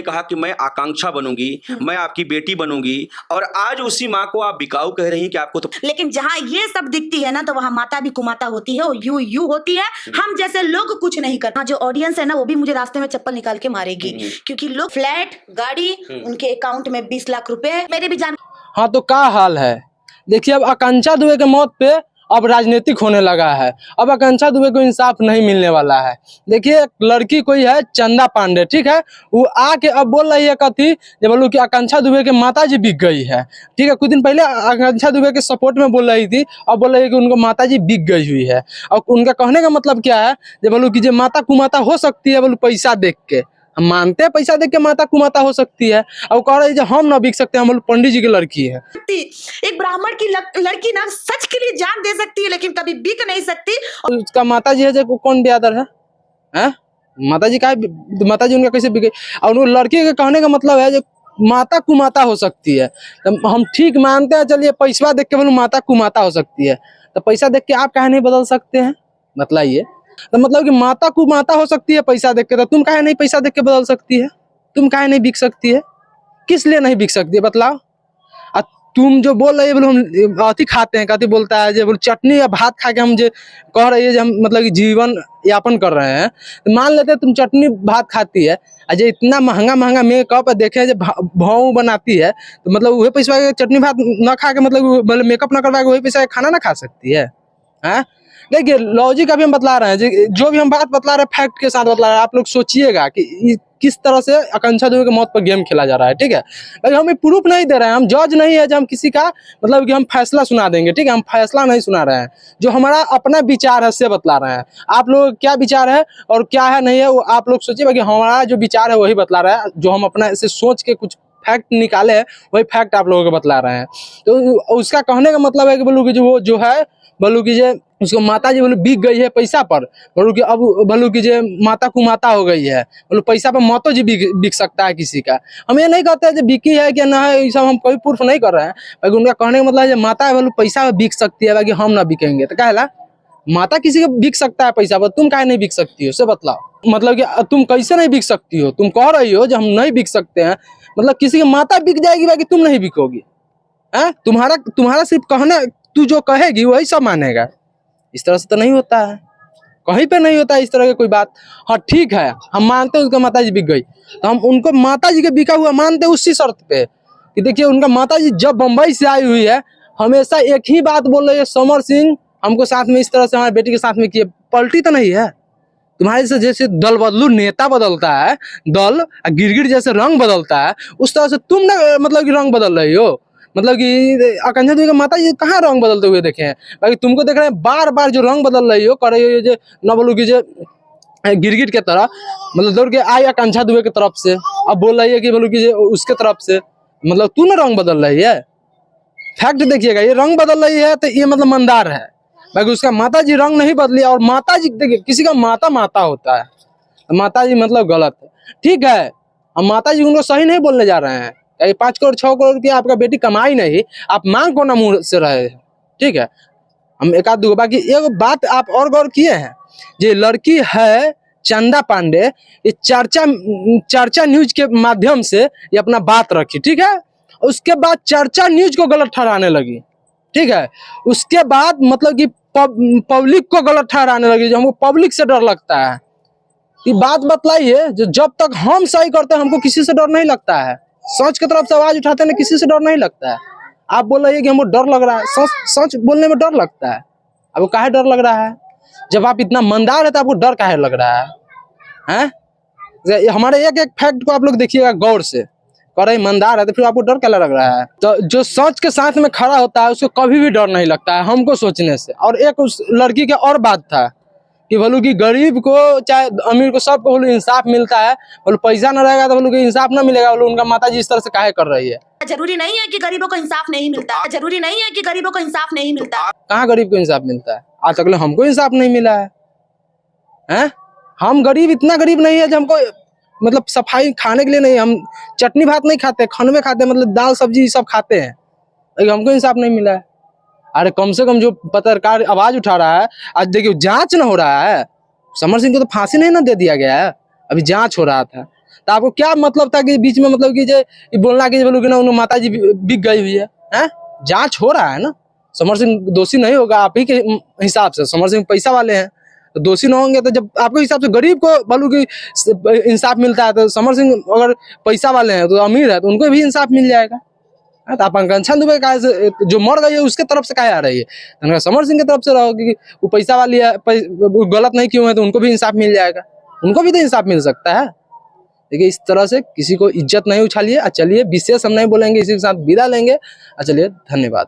कहा कि मैं आकांक्षा बनूंगी, मैं आपकी बेटी बनूंगी, और आज उसी माँ को आप बिकाऊ कह रही हैं कि आपको तो। लेकिन जहाँ ये सब दिखती है ना, तो वहाँ माता भी कुमाता होती है और यू होती है। हम जैसे लोग कुछ नहीं करते। जो ऑडियंस है ना, वो भी मुझे रास्ते में चप्पल निकाल के मारेगी, क्योंकि लोग फ्लैट गाड़ी, उनके अकाउंट में 20 लाख रुपए। मेरे भी जान। हाँ, तो क्या हाल है। देखिए, अब आकांक्षा दुबे के मौत पे अब राजनीतिक होने लगा है। अब आकांक्षा दुबे को इंसाफ नहीं मिलने वाला है। देखिए, एक लड़की कोई है चंदा पांडे, ठीक है, वो आके अब बोल रही है कथी, जब बोलूँ कि आकांक्षा दुबे के माता जी बिक गई है। ठीक है, कुछ दिन पहले आकांक्षा दुबे के सपोर्ट में बोल रही थी, अब बोल रही है कि उनको माता जी बिक गई हुई है। और उनका कहने का मतलब क्या है, जब बोलूँ कि जो माता कुमाता हो सकती है, बोलूँ पैसा देख के। हम मानते हैं पैसा देख के माता कुमाता हो सकती है, और कह रही है हम ना बिक सकते हैं, हम पंडित जी की लड़की है। एक ब्राह्मण की लड़की ना सच के लिए जान दे सकती है, लेकिन कभी बिक नहीं सकती। और उसका माता जी है जो कौन ब्यादर है? माता जी का, माता जी उनका कैसे बिके? और वो लड़की के कहने का मतलब है जो माता कुमाता हो सकती है। तो हम ठीक मानते हैं, चलिए पैसा देख के बोलूँ माता कुमाता हो सकती है, तो पैसा देख के आप काहे नहीं बदल सकते हैं? मतलब ये तो मतलब कि माता कुमाता हो सकती है पैसा देख के, तो तुम काहे नहीं पैसा देख के बदल सकती है? तुम काहे नहीं बिक सकती है? किस लिए नहीं बिक सकती है बतलाओ? तुम जो बोल रही है, बोलो हम अति खाते हैं, कथी बोलता है, जो बोलो चटनी या भात खा के हम जो कह रही है जो हम मतलब कि जीवन यापन कर रहे हैं, तो मान लेते तुम चटनी भात खाती है, जो इतना महंगा महंगा मेकअप देखे जो भाव बनाती है, तो मतलब वही पैसा चटनी भात ना खा के मतलब मेकअप ना करवा के वही पैसा खाना ना खा सकती है? देखिए, लॉजिक अभी हम बतला रहे हैं, जो भी हम बात बतला रहे हैं फैक्ट के साथ बतला रहे हैं। आप लोग सोचिएगा कि किस तरह से आकांक्षा दुबे के मौत पर गेम खेला जा रहा है। ठीक है, लेकिन हम प्रूफ नहीं दे रहे हैं, हम जज नहीं है जो हम किसी का मतलब कि हम फैसला सुना देंगे। ठीक है, हम फैसला नहीं सुना रहे हैं, जो हमारा अपना विचार है से बतला रहे हैं। आप लोग क्या विचार है और क्या है नहीं है, वो आप लोग सोचिए, बाकी हमारा जो विचार है वही बतला रहा है। जो हम अपना ऐसे सोच के कुछ फैक्ट निकाले हैं, वही फैक्ट आप लोगों को बतला रहे हैं। तो उसका कहने का मतलब है कि बोलूँ कि जो है बोलूँ कि जो उसको माता जी बोलूँ बिक गई है पैसा पर, बोलूँ कि अब बोलूँ कि जो माता कुमाता हो गई है, बोलूँ पैसा पर मातो जी बिक सकता है किसी का। हम ये नहीं कहते हैं जो बिकी है कि ना है, ये सब हम कोई प्रूफ नहीं कर रहे हैं। बाकी उनका कहने का मतलब है जो माता है बोलूँ पैसा पर बिक सकती है, बाकी हम ना बिकेंगे। तो कहला माता किसी का बिक सकता है पैसा पर, तुम काहे नहीं बिक सकती हो, से बतलाओ। मतलब कि तुम कैसे नहीं बिक सकती हो? तुम कह रही हो जो हम नहीं बिक सकते हैं, मतलब किसी की माता बिक जाएगी बाकी तुम नहीं बिकोगी? तुम्हारा सिर्फ कहना, तू जो कहेगी वही सब मानेगा। इस तरह से तो नहीं होता है, कहीं पे नहीं होता है इस तरह की कोई बात। हाँ ठीक है, हम मानते हैं उसका माता जी बिक गई, तो हम उनको माता जी के बिका हुआ मानते हैं उसी शर्त पे कि देखिए उनका माता जी जब बम्बई से आई हुई है, हमेशा एक ही बात बोल रही है, समर सिंह हमको साथ में इस तरह से हमारे बेटी के साथ में किए, पलटी तो नहीं है। तुम्हारे से जैसे दल बदलू नेता बदलता है, दल गिरगिट जैसे रंग बदलता है, उस तरह से तुम ना मतलब कि रंग बदल रही हो। मतलब कि आकांक्षा दुबे का माता जी कहाँ रंग बदलते हुए देखे हैं? बाकी तुमको देख रहे हैं बार बार जो रंग बदल रही हो, कर रही हो जो न बोलू कि जो गिरगिट के तरह, मतलब दौड़ के आई आकांक्षा दुबे की तरफ से, अब बोल रही है कि बोलू कि उसके तरफ से, मतलब तू ना रंग बदल रही है। फैक्ट देखिएगा, ये रंग बदल रही है तो ये मतलब मंदार है, बाकी उसका माता जी रंग नहीं बदली। और माता जी देखिए, किसी का माता माता होता है, माता जी मतलब गलत है। ठीक है, हम माता जी उनको सही नहीं बोलने जा रहे हैं। 5 करोड़ 6 करोड़ रुपया आपका बेटी कमाई नहीं, आप मांग को ना मुंह से रहे हैं। ठीक है, हम एक आध दो, बाकी एक बात आप और गौर किए हैं, ये लड़की है चंदा पांडे, ये चर्चा न्यूज के माध्यम से ये अपना बात रखी। ठीक है, उसके बाद चर्चा न्यूज को गलत ठहराने लगी। ठीक है, उसके बाद मतलब कि पब्लिक को गलत ठहराने लगी, जो हमको पब्लिक से डर लगता है। ये बात बतलाइए, जो जब तक हम सही करते हैं हमको किसी से डर नहीं लगता है, सच की तरफ से आवाज उठाते हैं किसी से डर नहीं लगता है। आप बोल रही है कि हमको डर लग रहा है, सच बोलने में डर लगता है। आपको काहे डर लग रहा है? जब आप इतना ईमानदार है तो आपको डर काहे लग रहा है? हमारे एक एक फैक्ट को आप लोग देखिएगा गौर से, कर ईमानदार है तो फिर आपको डर क्या लग रहा है? तो जो सच के साथ में खड़ा होता है उसको कभी भी डर नहीं लगता है हमको सोचने से। और एक उस लड़की का और बात था कि बोलू कि गरीब को चाहे अमीर को सबको बोलू इंसाफ मिलता है, बोलू पैसा ना रहेगा तो बोलू कि इंसाफ ना मिलेगा। बोलू उनका माता जी इस तरह से काहे कर रही है? जरूरी नहीं है कि गरीबों को इंसाफ नहीं मिलता, जरूरी नहीं है कि गरीबों को इंसाफ नहीं मिलता। कहाँ गरीब को इंसाफ मिलता है? आज तक हमको इंसाफ नहीं मिला है। हम गरीब इतना गरीब नहीं है जो हमको मतलब सफाई खाने के लिए नहीं, हम चटनी भात नहीं खाते, खनवे खाते, मतलब दाल सब्जी सब खाते हैं, लेकिन हमको इंसाफ नहीं मिला है। अरे कम से कम जो पत्रकार आवाज उठा रहा है, आज देखिए जांच ना हो रहा है, समर सिंह को तो फांसी नहीं ना दे दिया गया है, अभी जांच हो रहा था, तो आपको क्या मतलब था कि बीच में मतलब कि जो ये बोलना कि बोलो कि ना उन्होंने माता जी बिक गई हुई है, हैं? जांच हो रहा है ना, समर सिंह दोषी नहीं होगा आप ही के हिसाब से, समर सिंह पैसा वाले हैं तो दोषी न होंगे। तो जब आपके हिसाब से गरीब को बोलूं कि इंसाफ मिलता है, तो समर सिंह अगर पैसा वाले हैं तो अमीर है तो उनको भी इंसाफ मिल जाएगा। तो आप आकांक्षा दुबे का जो मर गई है उसके तरफ से क्या आ रही है, समर सिंह की तरफ से रहो कि वो पैसा वाली है, वो गलत नहीं क्यों है, तो उनको भी इंसाफ मिल जाएगा, उनको भी तो इंसाफ मिल सकता है। देखिए इस तरह से किसी को इज्जत नहीं उछालिए। चलिए विशेष हम नहीं बोलेंगे, इसी के साथ विदा लेंगे। चलिए धन्यवाद।